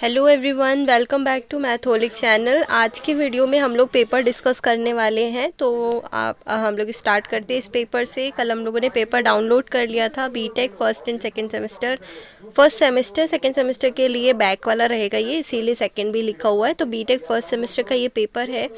Hello everyone, welcome back to Matholic channel. आज की video में हम लोग पेपर डिस्कस करने वाले हैं। तो हम लोग स्टार्ट करते हैं इस पेपर से। कल हम लोगों ने पेपर डाउनलोड कर लिया था, BTech first and second semester. First semester second semester के लिए बैक वाला रहेगा ये, इसीलिए सेकंड भी लिखा हुआ है। तो बीटेक फर्स्ट सेमेस्टर का ये पेपर है।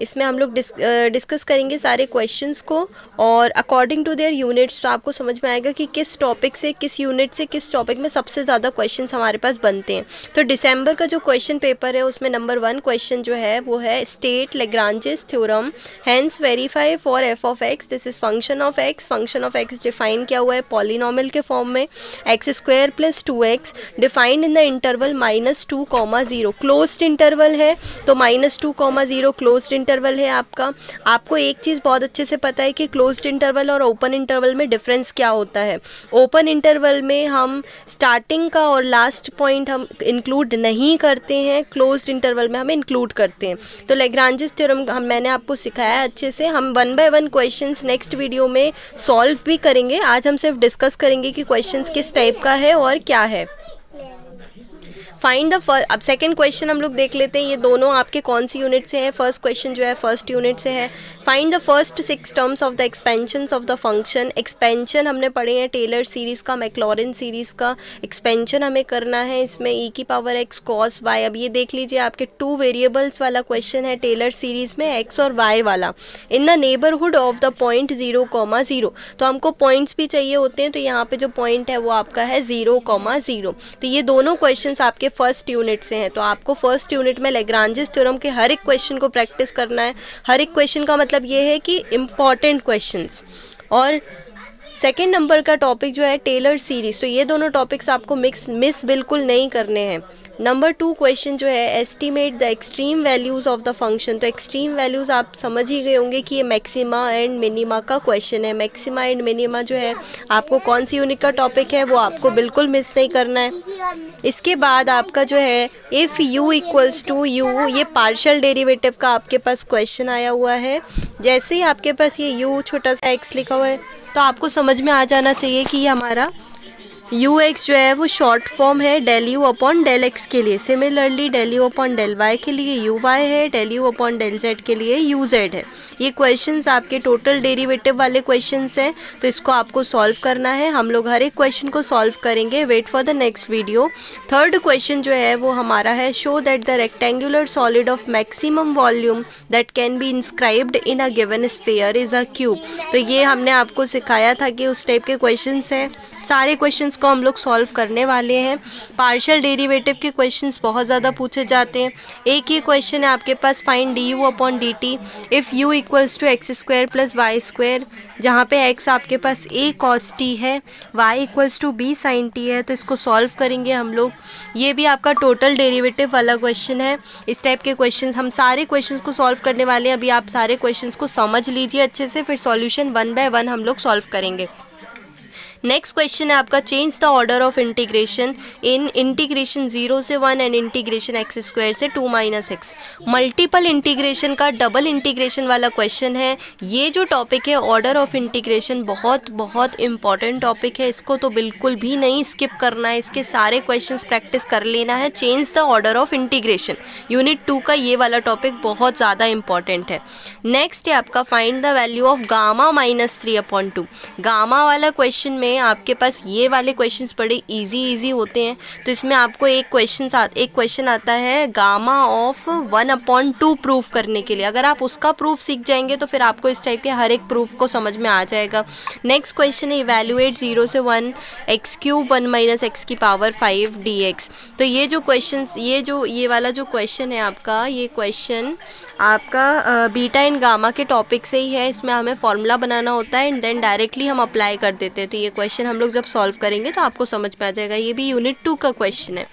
इसमें हम लोग डिस्कस करेंगे सारे क्वेश्चंस को और अकॉर्डिंग टू देयर यूनिट्स। तो आपको समझ में आएगा कि किस टॉपिक से, किस यूनिट से, किस टॉपिक में सबसे ज़्यादा क्वेश्चंस हमारे पास बनते हैं। तो दिसंबर का जो क्वेश्चन पेपर है उसमें नंबर 1 क्वेश्चन जो है वो है state Lagrange's theorem hence verify for F of x this is function of x. Function of x define किया हुआ है पॉलिनॉमियल के फॉर्म में, x square plus 2x defined in the interval -2, closed interval है। तो -2, क्लोज्ड इंटरवल है आपका। आपको एक चीज़ बहुत अच्छे से पता है कि क्लोज्ड इंटरवल और ओपन इंटरवल में डिफरेंस क्या होता है। ओपन इंटरवल में हम स्टार्टिंग का और लास्ट पॉइंट हम इंक्लूड नहीं करते हैं, क्लोज्ड इंटरवल में हम इंक्लूड करते हैं। तो लेग्रांजेस थ्योरम मैंने आपको सिखाया है अच्छे से। हम 1 बाय 1 क्वेश्चंस नेक्स्ट वीडियो में सॉल्व भी करेंगे। आज हम सिर्फ डिस्कस करेंगे कि क्वेश्चंस किस टाइप का है और क्या है। Find the first. अब सेकंड क्वेश्चन हम लोग देख लेते हैं, ये दोनों आपके कौन सी यूनिट से है। फर्स्ट क्वेश्चन जो है फर्स्ट यूनिट से है। Find the first 6 terms of the expansions of the function. Expansion हमने पढ़े हैं टेलर सीरीज़ का, मैक्लॉरिन सीरीज़ का एक्सपेंशन हमें करना है। इसमें e⁻x cos y। अब ये देख लीजिए, आपके 2 वेरिएबल्स वाला क्वेश्चन है टेलर सीरीज़ में, x और y वाला। In the neighbourhood of the point 0,0। तो हमको पॉइंट्स भी चाहिए होते हैं, तो यहाँ पे जो पॉइंट है वो आपका है 0,0। तो ये दोनों क्वेश्चंस आपके फर्स्ट यूनिट से हैं। तो आपको फर्स्ट यूनिट में लेग्रांजेस थ्योरम के हर एक क्वेश्चन को प्रैक्टिस करना है। हर एक क्वेश्चन का मतलब ये है कि इम्पॉर्टेंट क्वेश्चंस। और सेकेंड नंबर का टॉपिक जो है टेलर सीरीज। तो ये दोनों टॉपिक्स आपको मिस बिल्कुल नहीं करने हैं। नंबर 2 क्वेश्चन जो है estimate the extreme values of the function. तो एक्सट्रीम वैल्यूज़ आप समझ ही गए होंगे कि ये मैक्सिमा एंड मिनिमा का क्वेश्चन है। मैक्सिमा एंड मिनिमा जो है आपको कौन सी यूनिट का टॉपिक है वो आपको बिल्कुल मिस नहीं करना है। इसके बाद आपका जो है if u equals to u, ये पार्शियल डेरिवेटिव का आपके पास क्वेश्चन आया हुआ है। जैसे ही आपके पास ये u छोटा सा x लिखा हुआ है तो आपको समझ में आ जाना चाहिए कि ये हमारा ux जो है वो शॉर्ट फॉर्म है del u upon del x के लिए। Similarly del u upon del y के लिए uy है, del u upon del z के लिए uz है। ये क्वेश्चंस आपके टोटल डेरिवेटिव वाले क्वेश्चंस हैं, तो इसको आपको सॉल्व करना है। हम लोग हर एक क्वेश्चन को सॉल्व करेंगे। Wait for the next video. Third question जो है वो हमारा है show that the rectangular solid of maximum volume that can be inscribed in a given sphere is a cube. तो ये हमने आपको सिखाया था कि उस टाइप के क्वेश्चंस हैं। सारे क्वेश्चंस को हम लोग सॉल्व करने वाले हैं। पार्शियल डेरिवेटिव के क्वेश्चंस बहुत ज़्यादा पूछे जाते हैं। एक ही क्वेश्चन है आपके पास, find du upon dt if u equals to x square plus y square, जहाँ पे x आपके पास a cos t है, y equals to b sin t है। तो इसको सॉल्व करेंगे हम लोग। ये भी आपका टोटल डेरिवेटिव वाला क्वेश्चन है। इस टाइप के क्वेश्चन हम सारे क्वेश्चंस को सॉल्व करने वाले हैं। अभी आप सारे क्वेश्चंस को समझ लीजिए अच्छे से, फिर सॉल्यूशन 1 बाय 1 हम लोग सॉल्व करेंगे। नेक्स्ट क्वेश्चन है आपका change the order of integration in integration 0 से 1 एंड इंटीग्रेशन एक्स स्क्वायर से 2 - x। मल्टीपल इंटीग्रेशन का डबल इंटीग्रेशन वाला क्वेश्चन है। ये जो टॉपिक है ऑर्डर ऑफ इंटीग्रेशन बहुत बहुत इंपॉर्टेंट टॉपिक है। इसको तो बिल्कुल भी नहीं स्किप करना है। इसके सारे क्वेश्चंस प्रैक्टिस कर लेना है। Change the order of integration unit 2 का ये वाला टॉपिक बहुत ज़्यादा इंपॉर्टेंट है। नेक्स्ट है आपका find the value of gamma -3/2। Gamma वाला क्वेश्चन में आपके पास ये वाले क्वेश्चंस बड़े इजी होते हैं। तो इसमें आपको एक क्वेश्चन आता है गामा ऑफ 1/2 प्रूफ करने के लिए। अगर आप उसका प्रूफ सीख जाएंगे तो फिर आपको इस टाइप के हर एक प्रूफ को समझ में आ जाएगा। नेक्स्ट क्वेश्चन है इवैल्यूएट 0 से 1 x³ 1 - x की पावर 5 dx। तो ये जो क्वेश्चंस, ये वाला जो क्वेश्चन है आपका, ये क्वेश्चन आपका बीटा एंड गामा के टॉपिक से ही है। इसमें हमें फॉर्मूला बनाना होता है एंड देन डायरेक्टली हम अप्लाई कर देते हैं। तो ये क्वेश्चन हम लोग जब सॉल्व करेंगे तो आपको समझ में आ जाएगा। ये भी यूनिट 2 का क्वेश्चन है।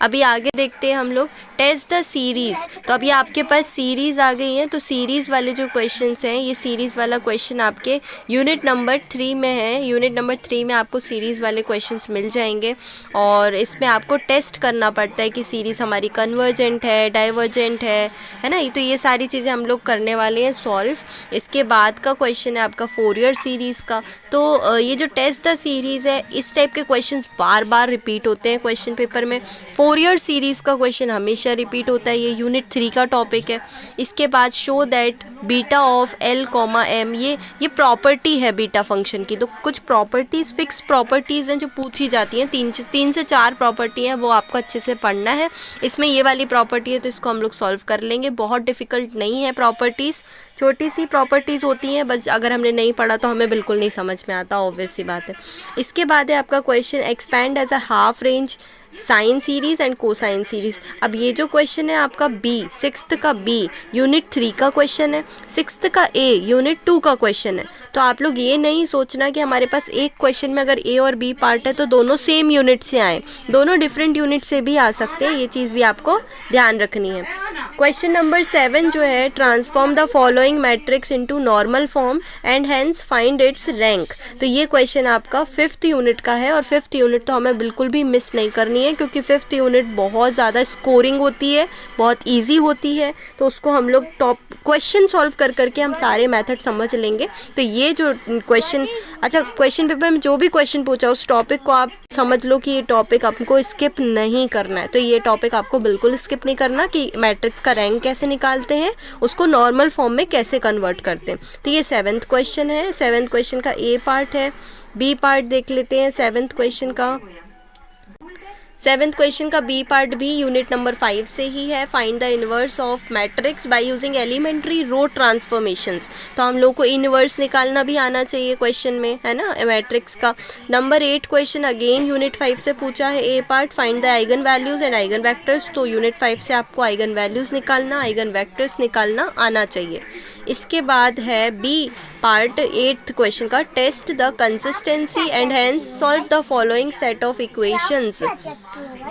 अभी आगे देखते हैं हम लोग टेस्ट द सीरीज़। तो अभी आपके पास सीरीज़ आ गई है। तो सीरीज़ वाले जो क्वेश्चंस हैं, ये सीरीज़ वाला क्वेश्चन आपके यूनिट नंबर 3 में है। यूनिट नंबर 3 में आपको सीरीज़ वाले क्वेश्चंस मिल जाएंगे और इसमें आपको टेस्ट करना पड़ता है कि सीरीज़ हमारी कन्वर्जेंट है, डाइवर्जेंट है ना। तो ये सारी चीज़ें हम लोग करने वाले हैं सॉल्व। इसके बाद का क्वेश्चन है आपका फोरियर सीरीज़ का। तो ये जो टेस्ट द सीरीज़ है, इस टाइप के क्वेश्चंस बार बार रिपीट होते हैं क्वेश्चन पेपर में। फोरियर सीरीज़ का क्वेश्चन हमेशा रिपीट होता है, ये यूनिट 3 का टॉपिक है। इसके बाद show that beta of L comma M, ये प्रॉपर्टी है बीटा फंक्शन की। तो कुछ प्रॉपर्टीज़, फिक्स प्रॉपर्टीज़ हैं जो पूछी जाती हैं, तीन से चार प्रॉपर्टी हैं, वो आपको अच्छे से पढ़ना है। इसमें ये वाली प्रॉपर्टी है तो इसको हम लोग सॉल्व कर लेंगे, बहुत डिफ़िकल्ट नहीं है प्रॉपर्टीज़, छोटी सी प्रॉपर्टीज़ होती हैं, बस अगर हमने नहीं पढ़ा तो हमें बिल्कुल नहीं समझ में आता, ऑब्वियस सी बात है। इसके बाद है आपका question expand as a half range sine series and cosine series. अब ये जो क्वेश्चन है आपका बी, सिक्स्थ का बी यूनिट 3 का क्वेश्चन है, सिक्स्थ का ए यूनिट 2 का क्वेश्चन है। तो आप लोग ये नहीं सोचना कि हमारे पास एक क्वेश्चन में अगर ए और बी पार्ट है तो दोनों सेम यूनिट से आए, दोनों डिफरेंट यूनिट से भी आ सकते हैं, ये चीज़ भी आपको ध्यान रखनी है। क्वेश्चन नंबर 7 जो है, transform the following matrix into normal form and hence find its rank. तो ये क्वेश्चन आपका 5th यूनिट का है और 5th यूनिट तो हमें बिल्कुल भी मिस नहीं करनी है, क्योंकि 5th यूनिट बहुत ज़्यादा स्कोरिंग होती है, बहुत ईजी होती है, तो उसको हम लोग टॉप क्वेश्चन सॉल्व कर करके हम सारे मेथड समझ लेंगे। तो ये जो क्वेश्चन, अच्छा क्वेश्चन पेपर में जो भी क्वेश्चन पूछा उस टॉपिक को आप समझ लो कि ये टॉपिक आपको स्किप नहीं करना है। तो ये टॉपिक आपको बिल्कुल स्किप नहीं करना कि मैट्रिक्स का रैंक कैसे निकालते हैं, उसको नॉर्मल फॉर्म में कैसे कन्वर्ट करते हैं। तो ये 7th क्वेश्चन है, 7th क्वेश्चन का ए पार्ट है। बी पार्ट देख लेते हैं 7th क्वेश्चन का। 7th क्वेश्चन का बी पार्ट भी यूनिट नंबर 5 से ही है। Find the inverse of matrix by using elementary row transformations. तो हम लोग को इनवर्स निकालना भी आना चाहिए क्वेश्चन में, है ना, मैट्रिक्स का। नंबर 8 क्वेश्चन अगेन यूनिट 5 से पूछा है, A part find the eigenvalues and eigenvectors. तो यूनिट 5 से आपको आइगन वैल्यूज़ निकालना, आइगन वेक्टर्स निकालना आना चाहिए। इसके बाद है बी पार्ट 8th क्वेश्चन का, test the consistency and hence solve the following set of equations.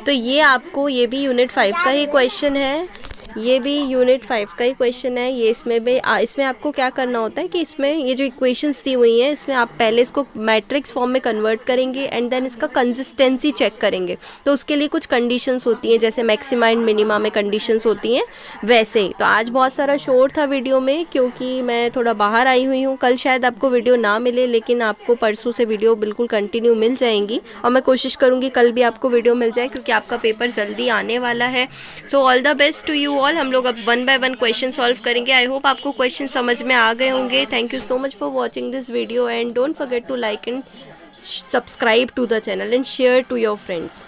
तो ये आपको, ये भी यूनिट 5 का ही क्वेश्चन है, ये भी यूनिट 5 का ही क्वेश्चन है। ये इसमें आपको क्या करना होता है कि इसमें ये जो इक्वेशंस दी हुई हैं इसमें आप पहले इसको मैट्रिक्स फॉर्म में कन्वर्ट करेंगे एंड देन इसका कंसिस्टेंसी चेक करेंगे। तो उसके लिए कुछ कंडीशंस होती हैं, जैसे मैक्सिमा एंड मिनिमा में कंडीशंस होती हैं वैसे ही। तो आज बहुत सारा शोर था वीडियो में, क्योंकि मैं थोड़ा बाहर आई हुई हूँ। कल शायद आपको वीडियो ना मिले, लेकिन आपको परसों से वीडियो बिल्कुल कंटिन्यू मिल जाएंगी और मैं कोशिश करूँगी कल भी आपको वीडियो मिल जाए, क्योंकि आपका पेपर जल्दी आने वाला है। So all the best to you all. हम लोग अब 1 बाय 1 क्वेश्चन सॉल्व करेंगे। आई होप आपको क्वेश्चन समझ में आ गए होंगे। Thank you so much for watching this video and don't forget to like and subscribe to the channel and share to your friends.